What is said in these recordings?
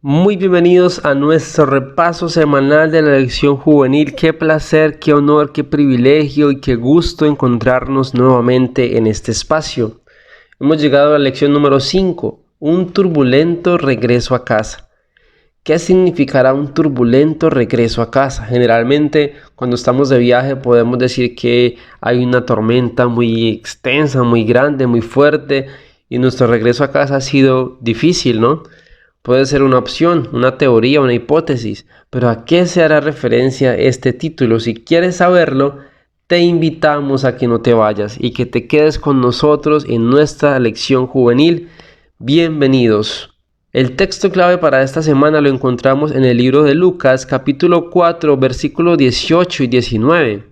Muy bienvenidos a nuestro repaso semanal de la lección juvenil. Qué placer, qué honor, qué privilegio y qué gusto encontrarnos nuevamente en este espacio. Hemos llegado a la lección número 5, un turbulento regreso a casa. ¿Qué significará un turbulento regreso a casa? Generalmente, cuando estamos de viaje, podemos decir que hay una tormenta muy extensa, muy grande, muy fuerte, y nuestro regreso a casa ha sido difícil, ¿no? Puede ser una opción, una teoría, una hipótesis, pero ¿a qué se hará referencia este título? Si quieres saberlo, te invitamos a que no te vayas y que te quedes con nosotros en nuestra lección juvenil. Bienvenidos. El texto clave para esta semana lo encontramos en el libro de Lucas, capítulo 4, versículos 18 y 19.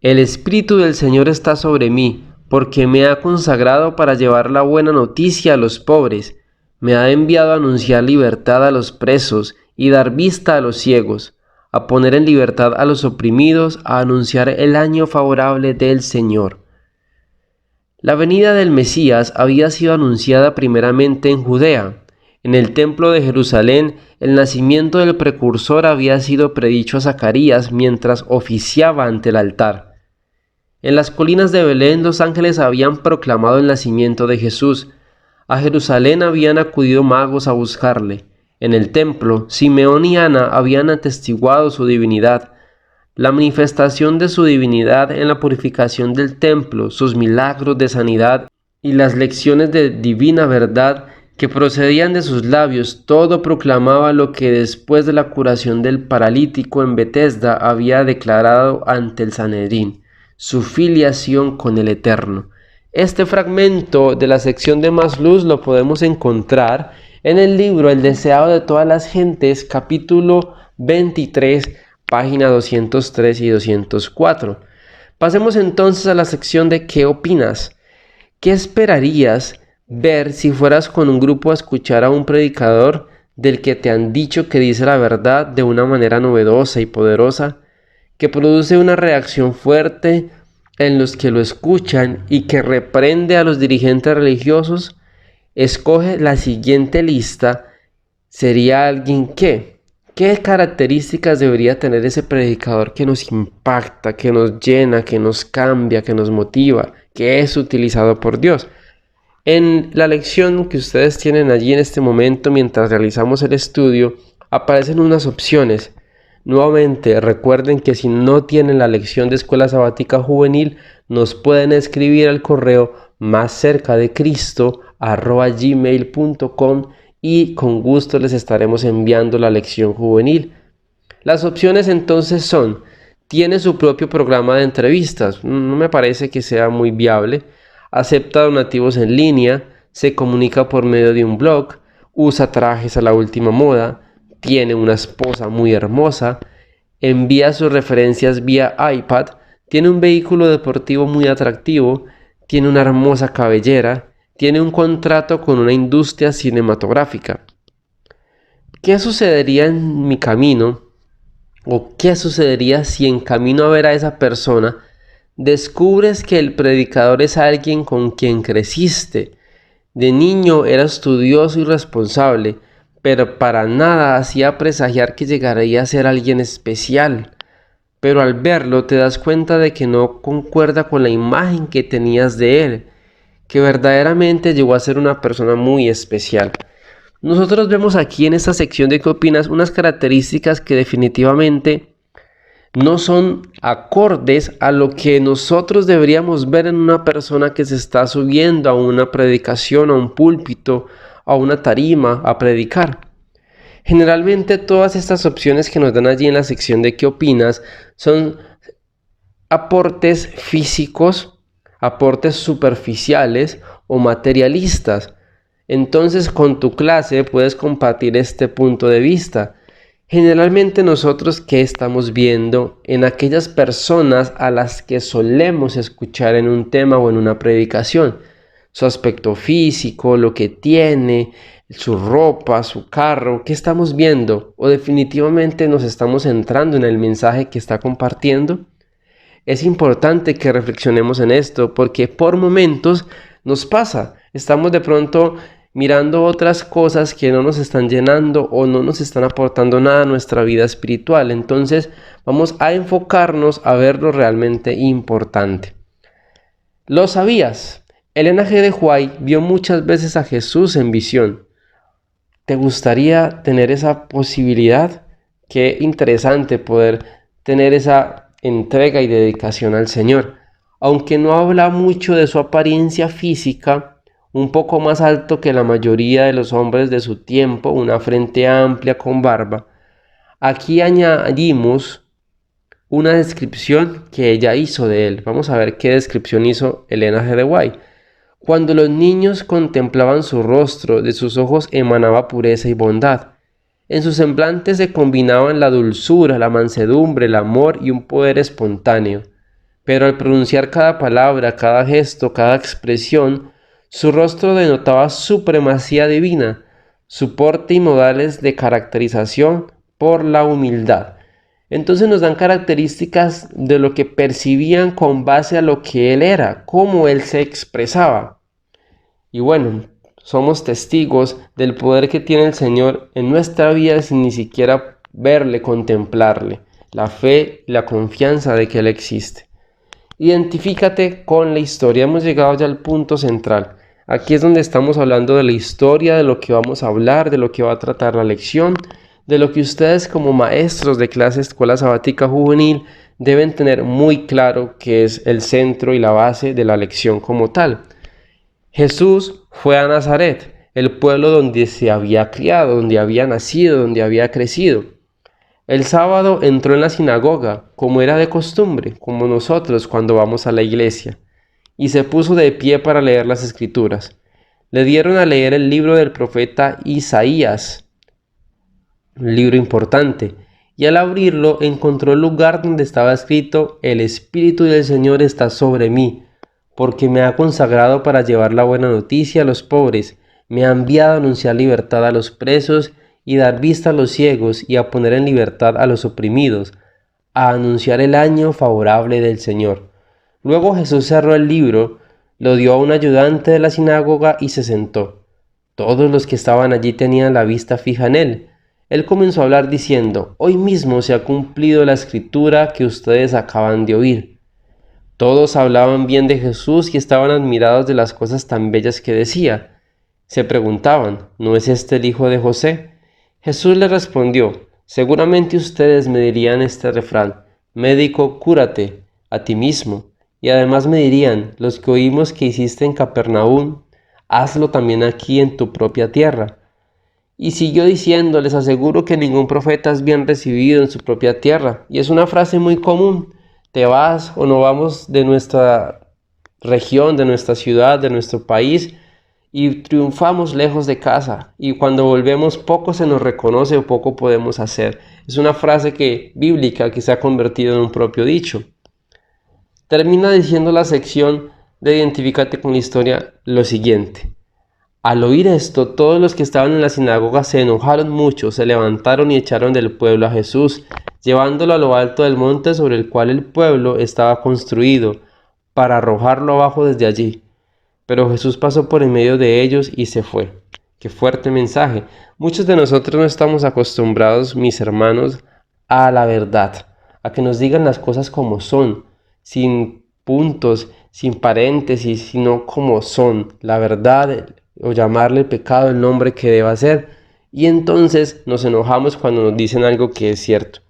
El Espíritu del Señor está sobre mí, porque me ha consagrado para llevar la buena noticia a los pobres. Me ha enviado a anunciar libertad a los presos y dar vista a los ciegos, a poner en libertad a los oprimidos, a anunciar el año favorable del Señor. La venida del Mesías había sido anunciada primeramente en Judea. En el templo de Jerusalén, el nacimiento del precursor había sido predicho a Zacarías mientras oficiaba ante el altar. En las colinas de Belén los ángeles habían proclamado el nacimiento de Jesús. A Jerusalén habían acudido magos a buscarle. En el templo, Simeón y Ana habían atestiguado su divinidad. La manifestación de su divinidad en la purificación del templo, sus milagros de sanidad y las lecciones de divina verdad que procedían de sus labios, todo proclamaba lo que después de la curación del paralítico en Betesda había declarado ante el Sanedrín, su filiación con el Eterno. Este fragmento de la sección de Más Luz lo podemos encontrar en el libro El deseado de todas las gentes, capítulo 23, página 203 y 204. Pasemos entonces a la sección de ¿qué opinas? ¿Qué esperarías ver si fueras con un grupo a escuchar a un predicador del que te han dicho que dice la verdad de una manera novedosa y poderosa, que produce una reacción fuerte en los que lo escuchan y que reprende a los dirigentes religiosos? Escoge la siguiente lista. ¿Sería alguien que? ¿Qué características debería tener ese predicador que nos impacta, que nos llena, que nos cambia, que nos motiva, que es utilizado por Dios? En la lección que ustedes tienen allí en este momento mientras realizamos el estudio, aparecen unas opciones. Nuevamente, recuerden que si no tienen la lección de Escuela Sabática Juvenil, nos pueden escribir al correo máscercadecristo@gmail.com y con gusto les estaremos enviando la lección juvenil. Las opciones entonces son: tiene su propio programa de entrevistas, no me parece que sea muy viable, acepta donativos en línea, se comunica por medio de un blog, usa trajes a la última moda, tiene una esposa muy hermosa, envía sus referencias vía iPad, tiene un vehículo deportivo muy atractivo, tiene una hermosa cabellera, tiene un contrato con una industria cinematográfica. ¿Qué sucedería en mi camino? ¿O qué sucedería si en camino a ver a esa persona descubres que el predicador es alguien con quien creciste? De niño era estudioso y responsable, pero para nada hacía presagiar que llegaría a ser alguien especial. Pero al verlo te das cuenta de que no concuerda con la imagen que tenías de él, que verdaderamente llegó a ser una persona muy especial. Nosotros vemos aquí en esta sección de ¿qué opinas? Unas características que definitivamente no son acordes a lo que nosotros deberíamos ver en una persona que se está subiendo a una predicación, a un púlpito, a una tarima, a predicar. Generalmente todas estas opciones que nos dan allí en la sección de ¿qué opinas? Son aportes físicos, aportes superficiales o materialistas. Entonces con tu clase puedes compartir este punto de vista. Generalmente nosotros, ¿qué estamos viendo en aquellas personas a las que solemos escuchar en un tema o en una predicación? Su aspecto físico, lo que tiene, su ropa, su carro, ¿qué estamos viendo? ¿O definitivamente nos estamos centrando en el mensaje que está compartiendo? Es importante que reflexionemos en esto porque por momentos nos pasa. Estamos de pronto mirando otras cosas que no nos están llenando o no nos están aportando nada a nuestra vida espiritual. Entonces vamos a enfocarnos a ver lo realmente importante. ¿Lo sabías? Elena G. de White vio muchas veces a Jesús en visión. ¿Te gustaría tener esa posibilidad? Qué interesante poder tener esa entrega y dedicación al Señor. Aunque no habla mucho de su apariencia física, un poco más alto que la mayoría de los hombres de su tiempo, una frente amplia con barba, aquí añadimos una descripción que ella hizo de él. Vamos a ver qué descripción hizo Elena G. de White. Cuando los niños contemplaban su rostro, de sus ojos emanaba pureza y bondad. En su semblante se combinaban la dulzura, la mansedumbre, el amor y un poder espontáneo. Pero al pronunciar cada palabra, cada gesto, cada expresión, su rostro denotaba supremacía divina, su porte y modales de caracterización por la humildad. Entonces nos dan características de lo que percibían con base a lo que él era, cómo él se expresaba. Y bueno, somos testigos del poder que tiene el Señor en nuestra vida sin ni siquiera verle, contemplarle, la fe y la confianza de que Él existe. Identifícate con la historia. Hemos llegado ya al punto central. Aquí es donde estamos hablando de la historia, de lo que vamos a hablar, de lo que va a tratar la lección, de lo que ustedes como maestros de clase Escuela Sabática Juvenil deben tener muy claro que es el centro y la base de la lección como tal. Jesús fue a Nazaret, el pueblo donde se había criado, donde había nacido, donde había crecido. El sábado entró en la sinagoga, como era de costumbre, como nosotros cuando vamos a la iglesia, y se puso de pie para leer las Escrituras. Le dieron a leer el libro del profeta Isaías, un libro importante, y al abrirlo encontró el lugar donde estaba escrito: El Espíritu del Señor está sobre mí, porque me ha consagrado para llevar la buena noticia a los pobres, me ha enviado a anunciar libertad a los presos y dar vista a los ciegos y a poner en libertad a los oprimidos, a anunciar el año favorable del Señor. Luego Jesús cerró el libro, lo dio a un ayudante de la sinagoga y se sentó. Todos los que estaban allí tenían la vista fija en él. Él comenzó a hablar diciendo: Hoy mismo se ha cumplido la escritura que ustedes acaban de oír. Todos hablaban bien de Jesús y estaban admirados de las cosas tan bellas que decía. Se preguntaban: ¿no es este el hijo de José? Jesús les respondió: seguramente ustedes me dirían este refrán: médico, cúrate a ti mismo. Y además me dirían: los que oímos que hiciste en Capernaum, hazlo también aquí en tu propia tierra. Y siguió diciendo: les aseguro que ningún profeta es bien recibido en su propia tierra. Y es una frase muy común. Te vas o no vamos de nuestra región, de nuestra ciudad, de nuestro país, y triunfamos lejos de casa, y cuando volvemos poco se nos reconoce o poco podemos hacer. Es una frase bíblica que se ha convertido en un propio dicho. Termina diciendo la sección de Identifícate con la historia lo siguiente: al oír esto, todos los que estaban en la sinagoga se enojaron mucho, se levantaron y echaron del pueblo a Jesús, llevándolo a lo alto del monte sobre el cual el pueblo estaba construido, para arrojarlo abajo desde allí. Pero Jesús pasó por en medio de ellos y se fue. Qué fuerte mensaje. Muchos de nosotros no estamos acostumbrados, mis hermanos, a la verdad, a que nos digan las cosas como son, sin puntos, sin paréntesis, sino como son, la verdad, o llamarle el pecado el nombre que deba ser. Y entonces nos enojamos cuando nos dicen algo que es cierto.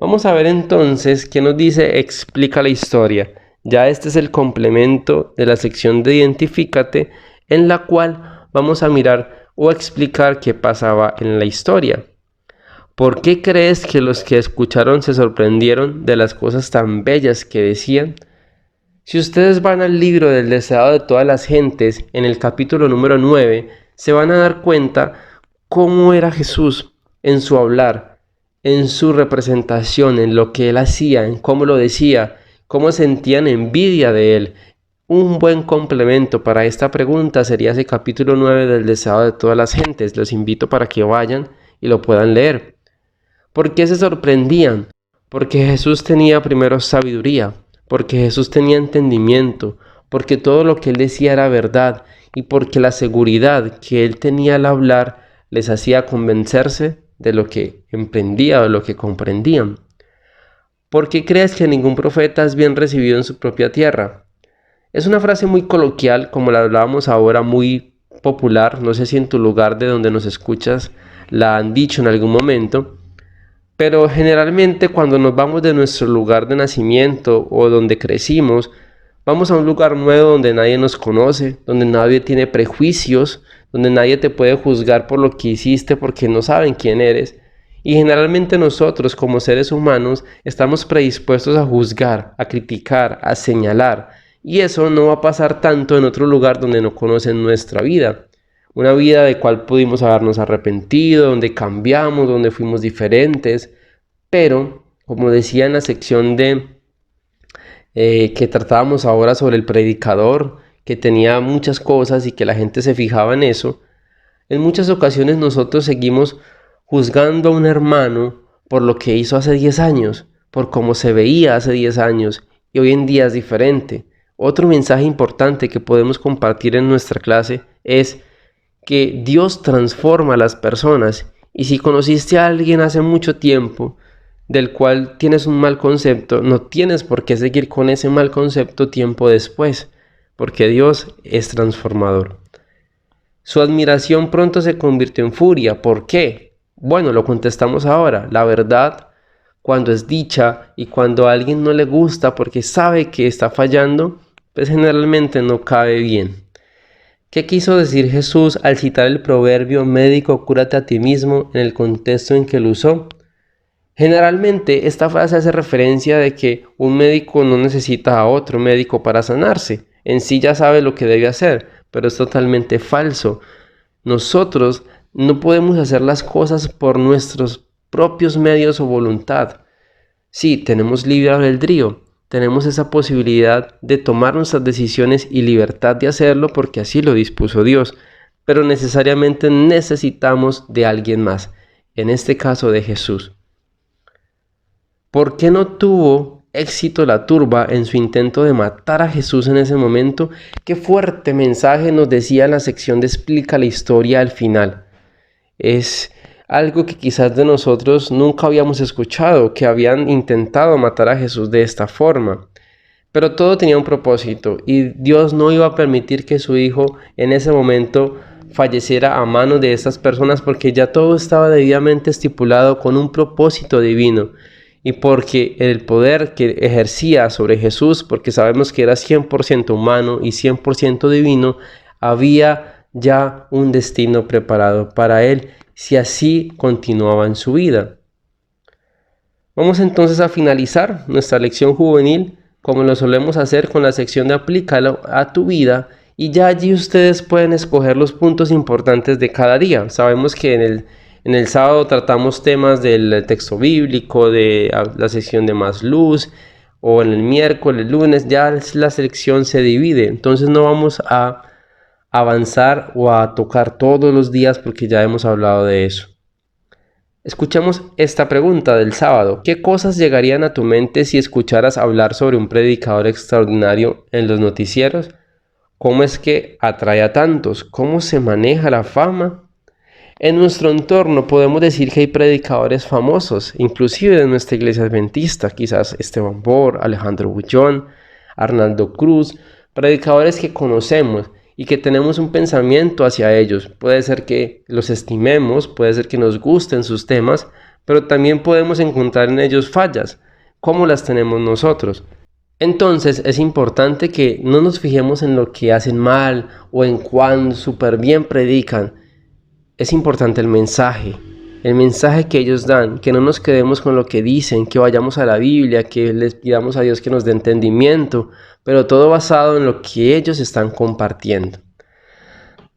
Vamos a ver entonces qué nos dice Explica la historia. Ya este es el complemento de la sección de Identifícate, en la cual vamos a mirar o explicar qué pasaba en la historia. ¿Por qué crees que los que escucharon se sorprendieron de las cosas tan bellas que decían? Si ustedes van al libro del deseado de todas las gentes, en el capítulo número 9, se van a dar cuenta cómo era Jesús en su hablar, en su representación, en lo que él hacía, en cómo lo decía, cómo sentían envidia de él. Un buen complemento para esta pregunta sería ese capítulo 9 del deseado de todas las gentes. Los invito para que vayan y lo puedan leer. ¿Por qué se sorprendían? Porque Jesús tenía primero sabiduría, porque Jesús tenía entendimiento, porque todo lo que él decía era verdad y porque la seguridad que él tenía al hablar les hacía convencerse de lo que emprendía o de lo que comprendían. ¿Por qué crees que ningún profeta es bien recibido en su propia tierra? Es una frase muy coloquial, como la hablábamos ahora, muy popular. No sé si en tu lugar de donde nos escuchas la han dicho en algún momento, pero generalmente cuando nos vamos de nuestro lugar de nacimiento o donde crecimos, vamos a un lugar nuevo donde nadie nos conoce, donde nadie tiene prejuicios, donde nadie te puede juzgar por lo que hiciste porque no saben quién eres. Y generalmente nosotros como seres humanos estamos predispuestos a juzgar, a criticar, a señalar. Y eso no va a pasar tanto en otro lugar donde no conocen nuestra vida. Una vida de cual pudimos habernos arrepentido, donde cambiamos, donde fuimos diferentes. Pero, como decía en la sección que tratábamos ahora sobre el predicador, que tenía muchas cosas y que la gente se fijaba en eso, en muchas ocasiones nosotros seguimos juzgando a un hermano por lo que hizo hace 10 años, por cómo se veía hace 10 años y hoy en día es diferente. Otro mensaje importante que podemos compartir en nuestra clase es que Dios transforma a las personas y si conociste a alguien hace mucho tiempo del cual tienes un mal concepto, no tienes por qué seguir con ese mal concepto tiempo después, porque Dios es transformador. Su admiración pronto se convirtió en furia. ¿Por qué? Bueno, lo contestamos ahora. La verdad, cuando es dicha y cuando a alguien no le gusta porque sabe que está fallando, pues generalmente no cabe bien. ¿Qué quiso decir Jesús al citar el proverbio médico cúrate a ti mismo en el contexto en que lo usó? Generalmente esta frase hace referencia de que un médico no necesita a otro médico para sanarse. En sí ya sabe lo que debe hacer, pero es totalmente falso. Nosotros no podemos hacer las cosas por nuestros propios medios o voluntad. Sí, tenemos libre albedrío, tenemos esa posibilidad de tomar nuestras decisiones y libertad de hacerlo porque así lo dispuso Dios, pero necesariamente necesitamos de alguien más, en este caso de Jesús. ¿Por qué no tuvo éxito la turba en su intento de matar a Jesús en ese momento? Qué fuerte mensaje nos decía la sección de Explica la historia al final. Es algo que quizás de nosotros nunca habíamos escuchado, que habían intentado matar a Jesús de esta forma. Pero todo tenía un propósito y Dios no iba a permitir que su hijo en ese momento falleciera a manos de estas personas porque ya todo estaba debidamente estipulado con un propósito divino. Y porque el poder que ejercía sobre Jesús, porque sabemos que era 100% humano y 100% divino, había ya un destino preparado para él, si así continuaba en su vida. Vamos entonces a finalizar nuestra lección juvenil, como lo solemos hacer con la sección de Aplícalo a tu vida, y ya allí ustedes pueden escoger los puntos importantes de cada día. Sabemos que en el sábado tratamos temas del texto bíblico, de la sección de Más Luz, o en el miércoles, lunes, ya la sección se divide. Entonces no vamos a avanzar o a tocar todos los días porque ya hemos hablado de eso. Escuchemos esta pregunta del sábado. ¿Qué cosas llegarían a tu mente si escucharas hablar sobre un predicador extraordinario en los noticieros? ¿Cómo es que atrae a tantos? ¿Cómo se maneja la fama? En nuestro entorno podemos decir que hay predicadores famosos, inclusive de nuestra iglesia adventista, quizás Esteban Bor, Alejandro Bullón, Arnaldo Cruz, predicadores que conocemos y que tenemos un pensamiento hacia ellos. Puede ser que los estimemos, puede ser que nos gusten sus temas, pero también podemos encontrar en ellos fallas, como las tenemos nosotros. Entonces es importante que no nos fijemos en lo que hacen mal o en cuán súper bien predican. Es importante el mensaje que ellos dan, que no nos quedemos con lo que dicen, que vayamos a la Biblia, que les pidamos a Dios que nos dé entendimiento, pero todo basado en lo que ellos están compartiendo.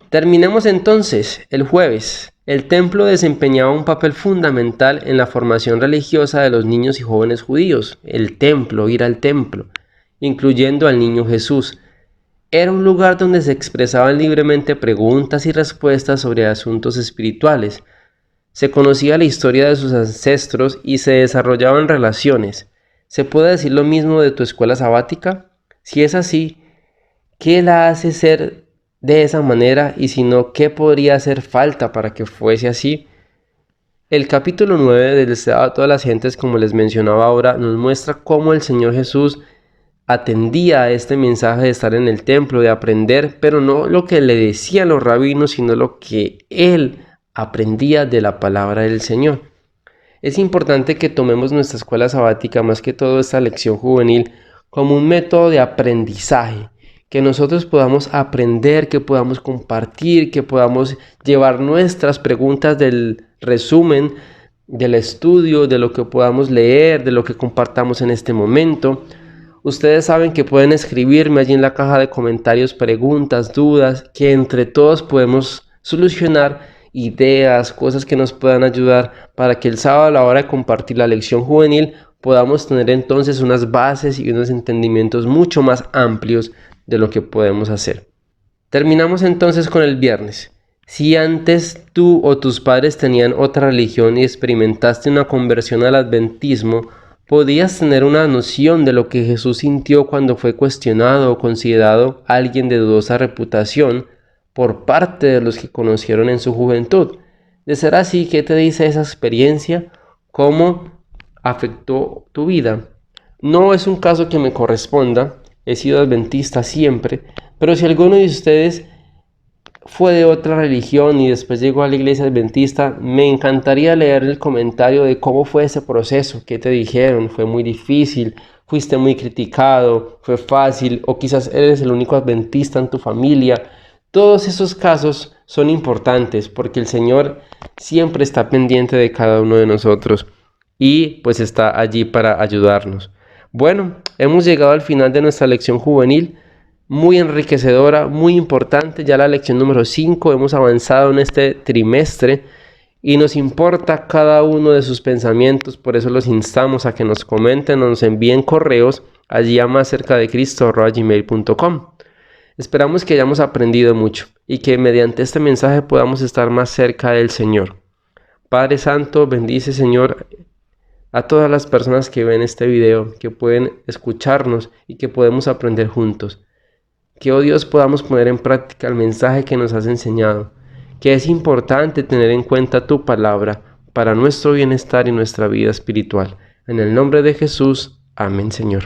Terminemos entonces el jueves. El templo desempeñaba un papel fundamental en la formación religiosa de los niños y jóvenes judíos. El templo, ir al templo, incluyendo al niño Jesús. Era un lugar donde se expresaban libremente preguntas y respuestas sobre asuntos espirituales. Se conocía la historia de sus ancestros y se desarrollaban relaciones. ¿Se puede decir lo mismo de tu escuela sabática? Si es así, ¿qué la hace ser de esa manera y si no, ¿qué podría hacer falta para que fuese así? El capítulo 9 del Estado a todas las gentes, como les mencionaba ahora, nos muestra cómo el Señor Jesús atendía a este mensaje de estar en el templo, de aprender, pero no lo que le decían los rabinos, sino lo que él aprendía de la palabra del Señor. Es importante que tomemos nuestra escuela sabática, más que todo esta lección juvenil, como un método de aprendizaje, que nosotros podamos aprender, que podamos compartir, que podamos llevar nuestras preguntas del resumen, del estudio, de lo que podamos leer, de lo que compartamos en este momento. Ustedes saben que pueden escribirme allí en la caja de comentarios preguntas, dudas, que entre todos podemos solucionar, ideas, cosas que nos puedan ayudar para que el sábado a la hora de compartir la lección juvenil podamos tener entonces unas bases y unos entendimientos mucho más amplios de lo que podemos hacer. Terminamos entonces con el viernes. Si antes tú o tus padres tenían otra religión y experimentaste una conversión al adventismo, podías tener una noción de lo que Jesús sintió cuando fue cuestionado o considerado alguien de dudosa reputación por parte de los que conocieron en su juventud. De ser así, ¿qué te dice esa experiencia? ¿Cómo afectó tu vida? No es un caso que me corresponda, he sido adventista siempre, pero si alguno de ustedes fue de otra religión y después llegó a la iglesia adventista, me encantaría leer el comentario de cómo fue ese proceso, qué te dijeron, fue muy difícil, fuiste muy criticado, fue fácil, o quizás eres el único adventista en tu familia. Todos esos casos son importantes porque el Señor siempre está pendiente de cada uno de nosotros y pues está allí para ayudarnos. Bueno, hemos llegado al final de nuestra lección juvenil, muy enriquecedora, muy importante, ya la lección número 5, hemos avanzado en este trimestre y nos importa cada uno de sus pensamientos, por eso los instamos a que nos comenten o nos envíen correos allí a mascercadecristo@gmail.com. Esperamos que hayamos aprendido mucho y que mediante este mensaje podamos estar más cerca del Señor. Padre Santo, bendice, Señor, a todas las personas que ven este video, que pueden escucharnos y que podemos aprender juntos. Que, oh Dios, podamos poner en práctica el mensaje que nos has enseñado, que es importante tener en cuenta tu palabra para nuestro bienestar y nuestra vida espiritual. En el nombre de Jesús, amén, Señor.